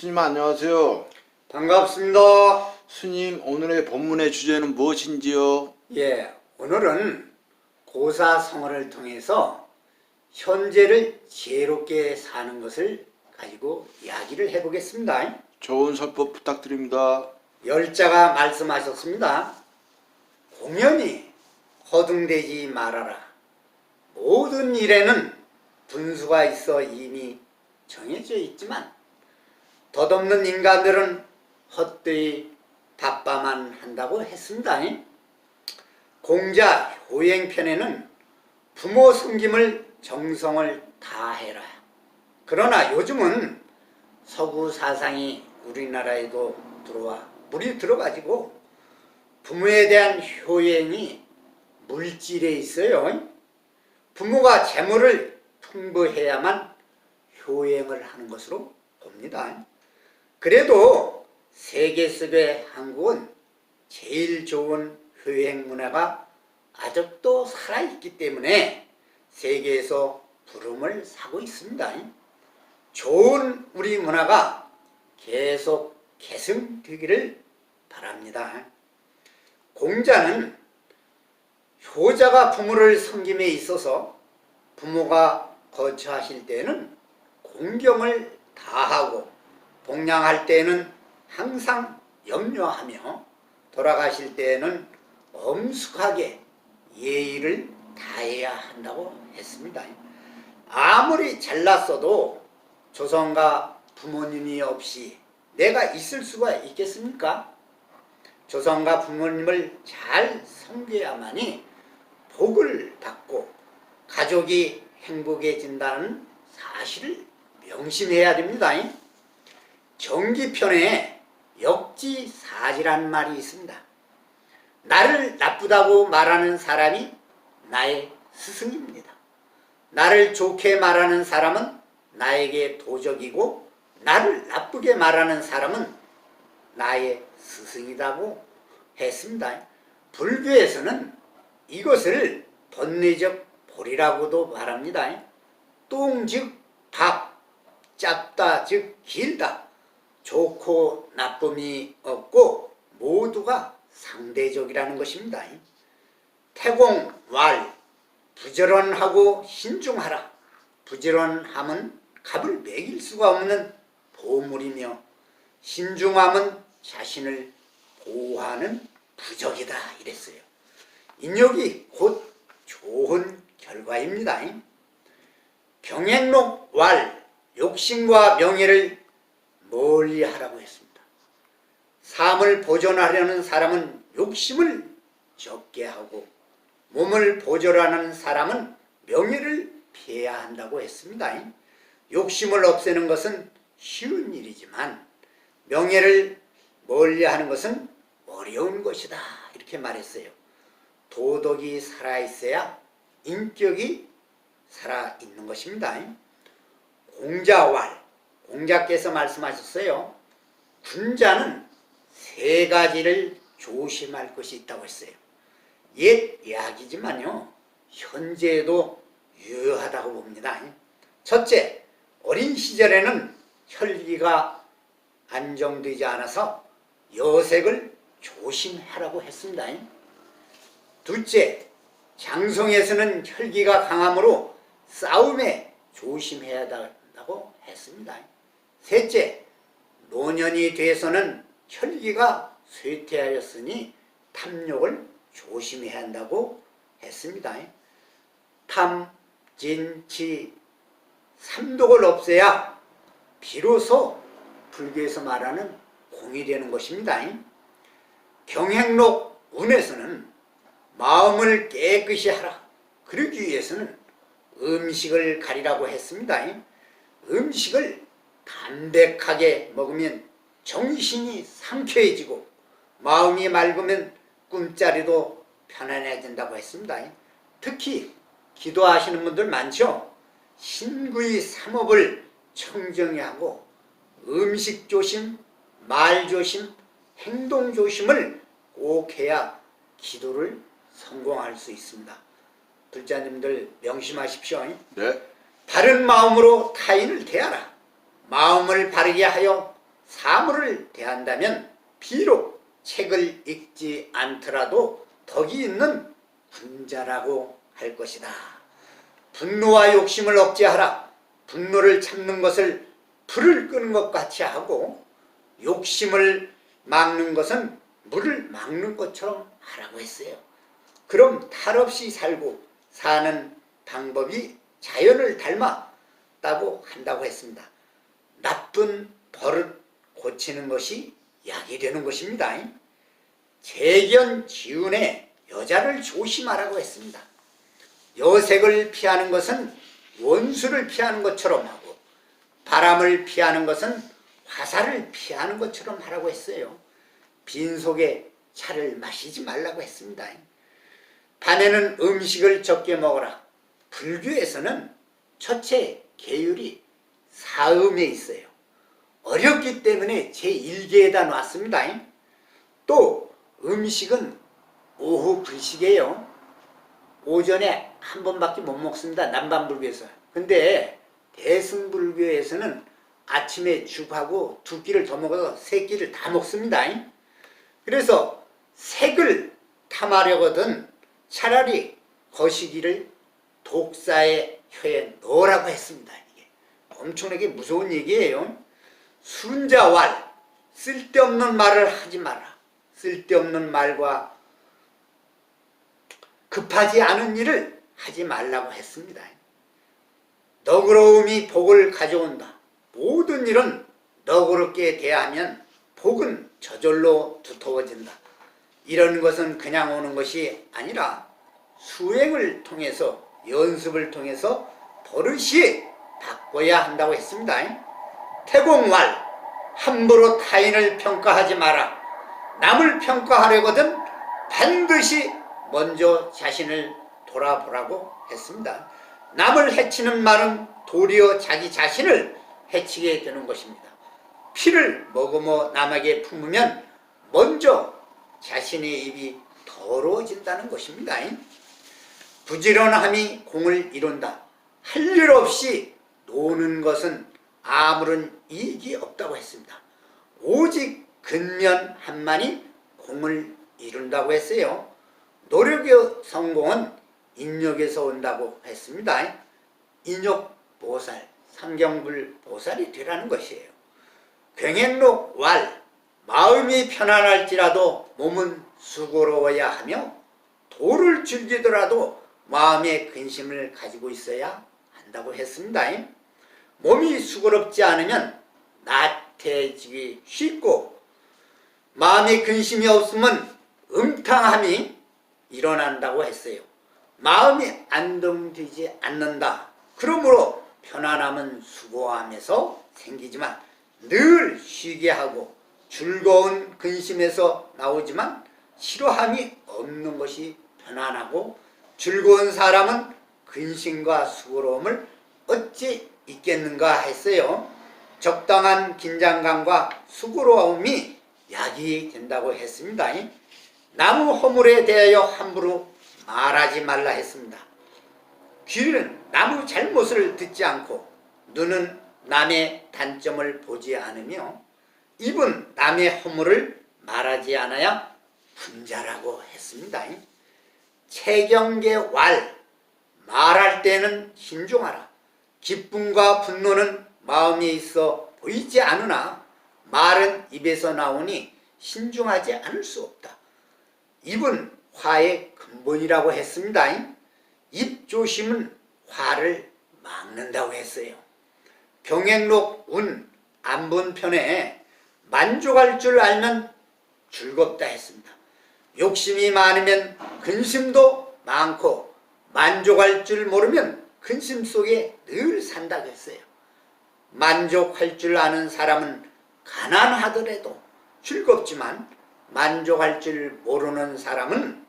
스님 안녕하세요. 반갑습니다. 스님 오늘의 본문의 주제는 무엇인지요? 예, 오늘은 고사성어를 통해서 현재를 지혜롭게 사는 것을 가지고 이야기를 해보겠습니다. 좋은 설법 부탁드립니다. 열자가 말씀하셨습니다. 공연히 허둥대지 말아라. 모든 일에는 분수가 있어 이미 정해져 있지만 덧없는 인간들은 헛되이 바빠만 한다고 했습니다. 공자 효행편에는 부모 섬김을 정성을 다해라. 그러나 요즘은 서구 사상이 우리나라에도 들어와 물이 들어가지고 부모에 대한 효행이 물질에 있어요. 부모가 재물을 풍부해야만 효행을 하는 것으로 봅니다. 그래도 세계 속의 한국은 제일 좋은 효행 문화가 아직도 살아있기 때문에 세계에서 부름을 사고 있습니다. 좋은 우리 문화가 계속 계승되기를 바랍니다. 공자는 효자가 부모를 섬김에 있어서 부모가 거처하실 때는 공경을 다하고 복양할 때는 항상 염려하며 돌아가실 때에는 엄숙하게 예의를 다해야 한다고 했습니다. 아무리 잘났어도 조상과 부모님이 없이 내가 있을 수가 있겠습니까? 조상과 부모님을 잘 섬겨야만이 복을 받고 가족이 행복해진다는 사실을 명심해야 됩니다. 경기편에 역지사지란 말이 있습니다. 나를 나쁘다고 말하는 사람이 나의 스승입니다. 나를 좋게 말하는 사람은 나에게 도적이고 나를 나쁘게 말하는 사람은 나의 스승이라고 했습니다. 불교에서는 이것을 번뇌적 보리라고도 말합니다. 똥 즉 밥, 짧다 즉 길다. 좋고 나쁨이 없고 모두가 상대적이라는 것입니다. 태공왈 부지런하고 신중하라. 부지런함은 값을 매길 수가 없는 보물이며 신중함은 자신을 보호하는 부적이다 이랬어요. 인욕이 곧 좋은 결과입니다. 경행록왈 욕심과 명예를 멀리하라고 했습니다. 삶을 보존하려는 사람은 욕심을 적게 하고 몸을 보존하는 사람은 명예를 피해야 한다고 했습니다. 욕심을 없애는 것은 쉬운 일이지만 명예를 멀리하는 것은 어려운 것이다 이렇게 말했어요. 도덕이 살아있어야 인격이 살아있는 것입니다. 공자왈 공자께서 말씀하셨어요. 군자는 세 가지를 조심할 것이 있다고 했어요. 옛 이야기지만요 현재에도 유효하다고 봅니다. 첫째, 어린 시절에는 혈기가 안정되지 않아서 여색을 조심하라고 했습니다. 둘째, 장성에서는 혈기가 강하므로 싸움에 조심해야 한다고 했습니다. 셋째, 노년이 돼서는 혈기가 쇠퇴하였으니 탐욕을 조심해야 한다고 했습니다. 탐, 진, 치, 삼독을 없애야 비로소 불교에서 말하는 공이 되는 것입니다. 경행록 운에서는 마음을 깨끗이 하라. 그러기 위해서는 음식을 가리라고 했습니다. 음식을 담백하게 먹으면 정신이 상쾌해지고 마음이 맑으면 꿈자리도 편안해진다고 했습니다. 특히 기도하시는 분들 많죠? 신구의 삼업을 청정히 하고 음식 조심, 말 조심, 행동 조심을 꼭 해야 기도를 성공할 수 있습니다. 불자님들 명심하십시오. 네. 바른 마음으로 타인을 대하라. 마음을 바르게 하여 사물을 대한다면 비록 책을 읽지 않더라도 덕이 있는 분자라고 할 것이다. 분노와 욕심을 억제하라. 분노를 참는 것을 불을 끄는 것 같이 하고 욕심을 막는 것은 물을 막는 것처럼 하라고 했어요. 그럼 탈 없이 살고 사는 방법이 자연을 닮았다고 한다고 했습니다. 나쁜 버릇 고치는 것이 약이 되는 것입니다. 재견지운에 여자를 조심하라고 했습니다. 여색을 피하는 것은 원수를 피하는 것처럼 하고 바람을 피하는 것은 화살을 피하는 것처럼 하라고 했어요. 빈속에 차를 마시지 말라고 했습니다. 밤에는 음식을 적게 먹어라. 불교에서는 첫째 계율이 사음에 있어요. 어렵기 때문에 제1계에다 놨습니다. 또 음식은 오후 불식이에요. 오전에 한 번밖에 못 먹습니다. 남반불교에서. 근데 대승불교에서는 아침에 죽하고 두 끼를 더 먹어서 세 끼를 다 먹습니다. 그래서 색을 탐하려거든 차라리 거시기를 독사의 혀에 넣으라고 했습니다. 이게 엄청나게 무서운 얘기예요. 순자왈, 쓸데없는 말을 하지 마라. 쓸데없는 말과 급하지 않은 일을 하지 말라고 했습니다. 너그러움이 복을 가져온다. 모든 일은 너그럽게 대하면 복은 저절로 두터워진다. 이런 것은 그냥 오는 것이 아니라 수행을 통해서 연습을 통해서 버릇이 바꿔야 한다고 했습니다. 태공왈, 함부로 타인을 평가하지 마라. 남을 평가하려거든 반드시 먼저 자신을 돌아보라고 했습니다. 남을 해치는 말은 도리어 자기 자신을 해치게 되는 것입니다. 피를 머금어 남에게 품으면 먼저 자신의 입이 더러워진다는 것입니다. 부지런함이 공을 이룬다. 할 일 없이 노는 것은 아무런 이익이 없다고 했습니다. 오직 근면함만이 공을 이룬다고 했어요. 노력의 성공은 인력에서 온다고 했습니다. 인욕보살, 삼경불보살이 되라는 것이에요. 굉행록 왈, 마음이 편안할지라도 몸은 수고로워야 하며 도를 즐기더라도 마음의 근심을 가지고 있어야 한다고 했습니다. 몸이 수고롭지 않으면 나태해지기 쉽고 마음의 근심이 없으면 음탕함이 일어난다고 했어요. 마음이 안정되지 않는다. 그러므로 편안함은 수고함에서 생기지만 늘 쉬게 하고 즐거운 근심에서 나오지만 싫어함이 없는 것이 편안하고 즐거운 사람은 근심과 수고로움을 어찌 있겠는가 했어요. 적당한 긴장감과 수고로움이 약이 된다고 했습니다. 나무 허물에 대하여 함부로 말하지 말라 했습니다. 귀는 남의 잘못을 듣지 않고 눈은 남의 단점을 보지 않으며 입은 남의 허물을 말하지 않아야 분자라고 했습니다. 체경계 왈, 말할 때는 신중하라. 기쁨과 분노는 마음에 있어 보이지 않으나 말은 입에서 나오니 신중하지 않을 수 없다. 입은 화의 근본이라고 했습니다. 입 조심은 화를 막는다고 했어요. 병행록 운 안본편에 만족할 줄 알면 즐겁다 했습니다. 욕심이 많으면 근심도 많고 만족할 줄 모르면 근심 속에 늘 산다고 했어요. 만족할 줄 아는 사람은 가난하더라도 즐겁지만 만족할 줄 모르는 사람은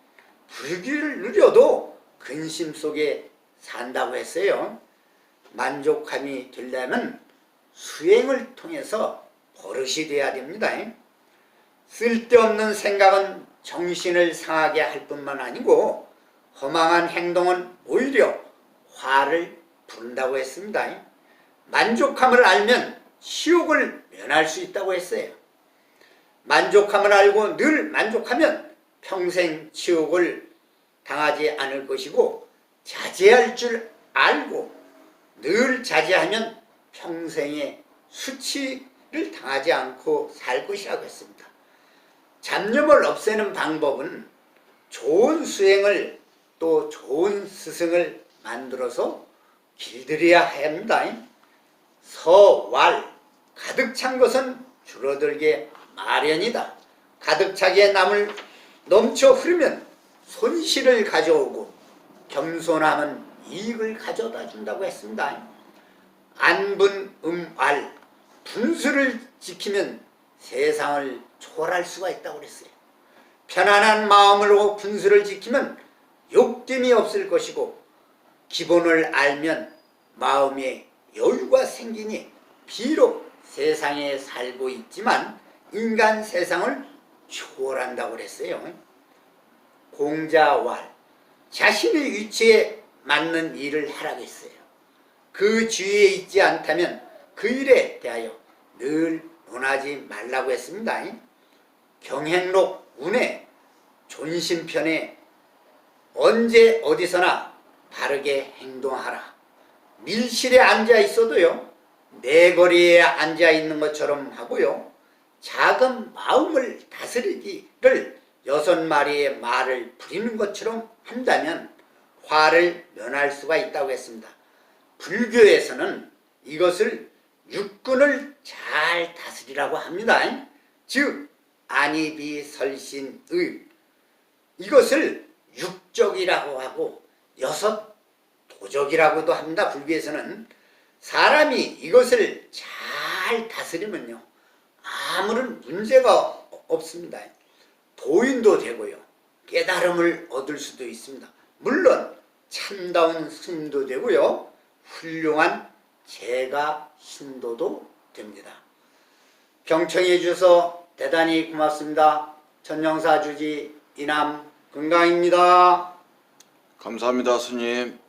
불길을 누려도 근심 속에 산다고 했어요. 만족함이 되려면 수행을 통해서 버릇이 돼야 됩니다. 쓸데없는 생각은 정신을 상하게 할 뿐만 아니고 허망한 행동은 오히려 화를 부른다고 했습니다. 만족함을 알면 시욕을 면할 수 있다고 했어요. 만족함을 알고 늘 만족하면 평생 치욕을 당하지 않을 것이고, 자제할 줄 알고 늘 자제하면 평생의 수치를 당하지 않고 살 것이라고 했습니다. 잡념을 없애는 방법은 좋은 수행을 또 좋은 스승을 만들어서 길들여야 합니다. 서왈, 가득 찬 것은 줄어들게 마련이다. 가득 차게 남을 넘쳐 흐르면 손실을 가져오고, 겸손함은 이익을 가져다 준다고 했습니다. 안분음알, 분수를 지키면 세상을 초월할 수가 있다고 그랬어요. 편안한 마음으로 분수를 지키면 욕됨이 없을 것이고, 기본을 알면 마음에 여유가 생기니 비록 세상에 살고 있지만 인간 세상을 초월한다고 그랬어요. 공자왈, 자신의 위치에 맞는 일을 하라고 했어요. 그 주위에 있지 않다면 그 일에 대하여 늘 논하지 말라고 했습니다. 경행록 운에 존심편에 언제 어디서나 바르게 행동하라. 밀실에 앉아 있어도요, 내 거리에 앉아 있는 것처럼 하고요, 작은 마음을 다스리기를 6마리의 말을 부리는 것처럼 한다면 화를 면할 수가 있다고 했습니다. 불교에서는 이것을 육군을 잘 다스리라고 합니다. 즉 안이비설신의, 이것을 육적이라고 하고 6도적이라고도 합니다. 불교에서는 사람이 이것을 잘 다스리면요, 아무런 문제가 없습니다. 도인도 되고요, 깨달음을 얻을 수도 있습니다. 물론 참다운 스님도 되고요, 훌륭한 제가 신도도 됩니다. 경청해 주셔서 대단히 고맙습니다. 천영사 주지 이남 금강입니다. 감사합니다, 스님.